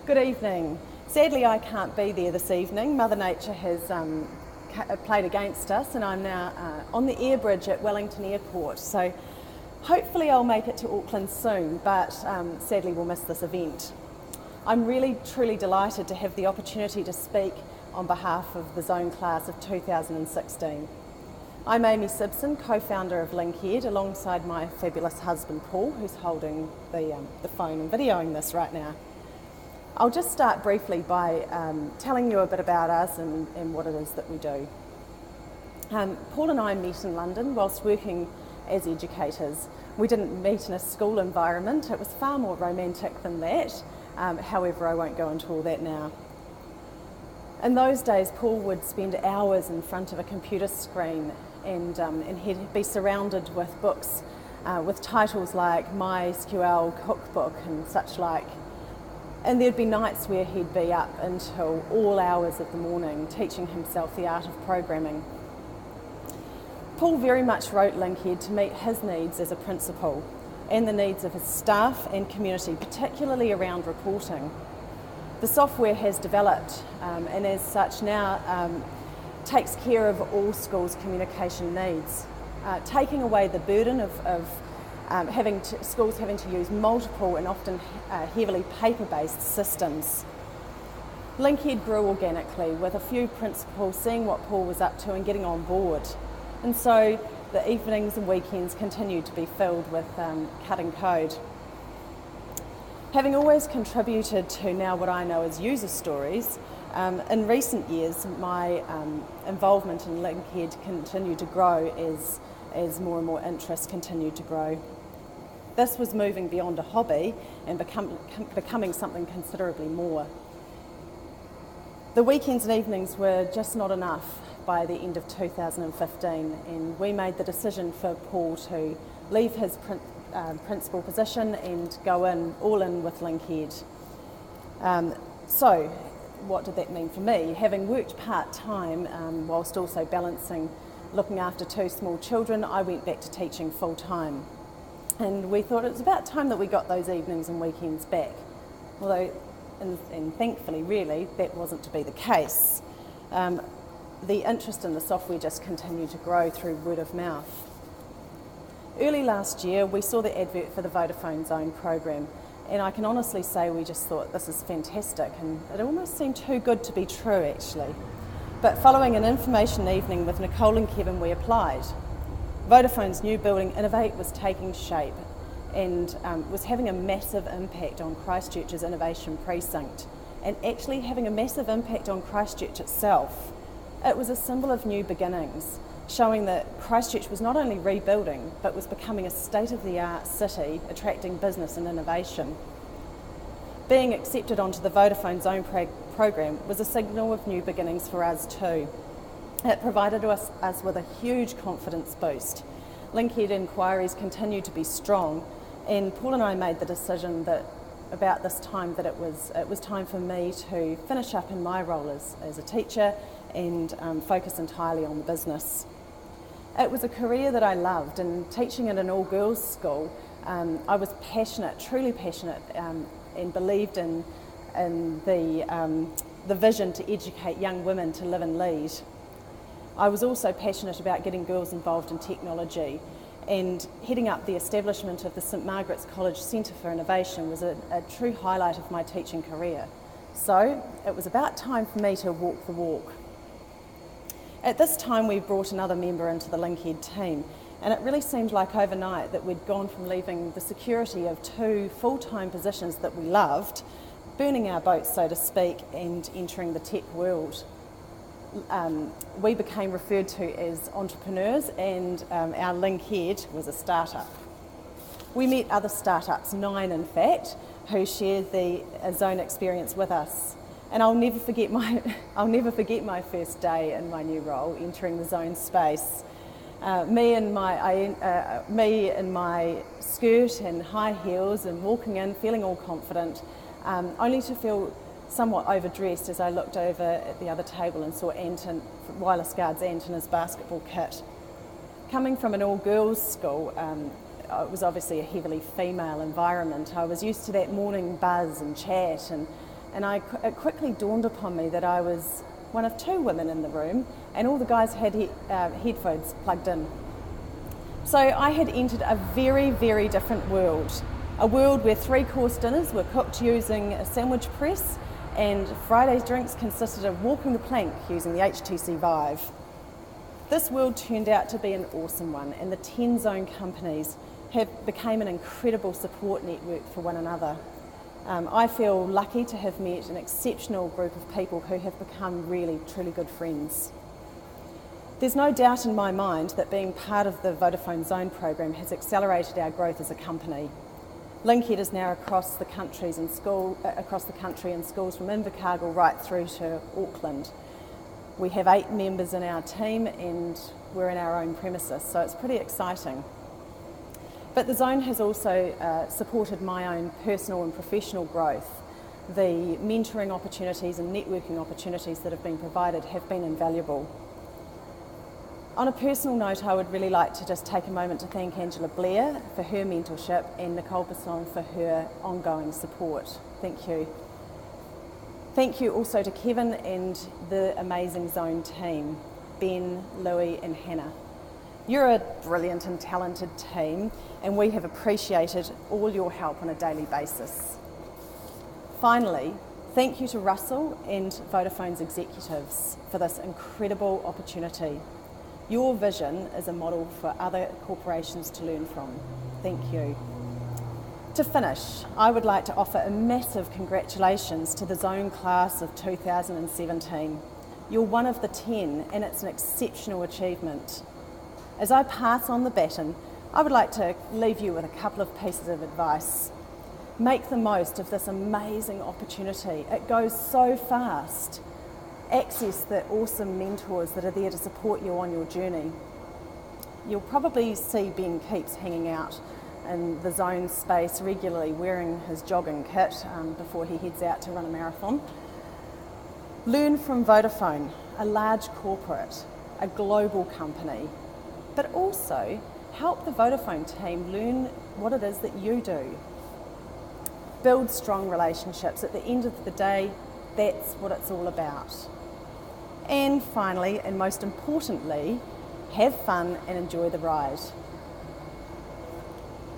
Good evening. Sadly, I can't be there this evening. Mother Nature has played against us, and I'm now on the air bridge at Wellington Airport. So hopefully I'll make it to Auckland soon, but sadly we'll miss this event. I'm really, truly delighted to have the opportunity to speak on behalf of the Xone class of 2016. I'm Amy Simpson, co-founder of Linked, alongside my fabulous husband Paul, who's holding the phone and videoing this right now. I'll just start briefly by telling you a bit about us and what it is that we do. Paul and I met in London whilst working as educators. We didn't meet in a school environment. It was far more romantic than that. However, I won't go into all that now. In those days, Paul would spend hours in front of a computer screen and he'd be surrounded with books with titles like MySQL Cookbook and such like. And there'd be nights where he'd be up until all hours of the morning teaching himself the art of programming. Paul very much wrote Linked to meet his needs as a principal and the needs of his staff and community, particularly around reporting. The software has developed and as such now takes care of all schools' communication needs, taking away the burden of schools having to use multiple and often heavily paper-based systems. Linked grew organically with a few principals seeing what Paul was up to and getting on board. And so the evenings and weekends continued to be filled with cutting code. Having always contributed to now what I know as user stories, in recent years my involvement in Linked continued to grow as more and more interest continued to grow. This was moving beyond a hobby and becoming something considerably more. The weekends and evenings were just not enough by the end of 2015, and we made the decision for Paul to leave his principal position and go all in with Linked. So what did that mean for me? Having worked part-time whilst also balancing looking after two small children, I went back to teaching full-time. And we thought it was about time that we got those evenings and weekends back. Although, and thankfully really, that wasn't to be the case. The interest in the software just continued to grow through word of mouth. Early last year, we saw the advert for the Vodafone Xone program, and I can honestly say we just thought this is fantastic, and it almost seemed too good to be true actually. But following an information evening with Nicole and Kevin, we applied. Vodafone's new building, Innovate, was taking shape and was having a massive impact on Christchurch's innovation precinct and actually having a massive impact on Christchurch itself. It was a symbol of new beginnings, showing that Christchurch was not only rebuilding but was becoming a state-of-the-art city, attracting business and innovation. Being accepted onto the Vodafone Xone program was a signal of new beginnings for us too. It provided us with a huge confidence boost. Linked inquiries continued to be strong, and Paul and I made the decision that about this time that it was time for me to finish up in my role as a teacher and focus entirely on the business. It was a career that I loved, and teaching in an all-girls school, I was passionate, truly passionate, and believed in the vision to educate young women to live and lead. I was also passionate about getting girls involved in technology, and heading up the establishment of the St Margaret's College Centre for Innovation was a true highlight of my teaching career. So it was about time for me to walk the walk. At this time we brought another member into the Linked team, and it really seemed like overnight that we'd gone from leaving the security of two full-time positions that we loved, burning our boats so to speak, and entering the tech world. We became referred to as entrepreneurs, and our Linked was a startup. We met other startups, 9 in fact, who shared the Xone experience with us. And I'll never forget my first day in my new role, entering the Xone space. Me in my skirt and high heels and walking in, feeling all confident, only to feel somewhat overdressed as I looked over at the other table and saw Wireless Guard's Ant in his basketball kit. Coming from an all-girls school, it was obviously a heavily female environment. I was used to that morning buzz and chat and and it quickly dawned upon me that I was one of two women in the room, and all the guys had headphones plugged in. So I had entered a very, very different world, a world where 3-course dinners were cooked using a sandwich press, and Friday's drinks consisted of walking the plank using the HTC Vive. This world turned out to be an awesome one, and the 10 Xone companies became an incredible support network for one another. I feel lucky to have met an exceptional group of people who have become really, truly good friends. There's no doubt in my mind that being part of the Vodafone Xone program has accelerated our growth as a company. Linked is now across the country in schools from Invercargill right through to Auckland. We have 8 members in our team and we're in our own premises, so it's pretty exciting. But the Xone has also supported my own personal and professional growth. The mentoring opportunities and networking opportunities that have been provided have been invaluable. On a personal note, I would really like to just take a moment to thank Angela Blair for her mentorship and Nicole Besson for her ongoing support. Thank you. Thank you also to Kevin and the amazing Xone team, Ben, Louis and Hannah. You're a brilliant and talented team, and we have appreciated all your help on a daily basis. Finally, thank you to Russell and Vodafone's executives for this incredible opportunity. Your vision is a model for other corporations to learn from. Thank you. To finish, I would like to offer a massive congratulations to the Xone class of 2017. You're one of the 10, and it's an exceptional achievement. As I pass on the baton, I would like to leave you with a couple of pieces of advice. Make the most of this amazing opportunity. It goes so fast. Access the awesome mentors that are there to support you on your journey. You'll probably see Ben Keeps hanging out in the Xone space regularly wearing his jogging kit before he heads out to run a marathon. Learn from Vodafone, a large corporate, a global company, but also help the Vodafone team learn what it is that you do. Build strong relationships. At the end of the day, that's what it's all about. And finally, and most importantly, have fun and enjoy the ride.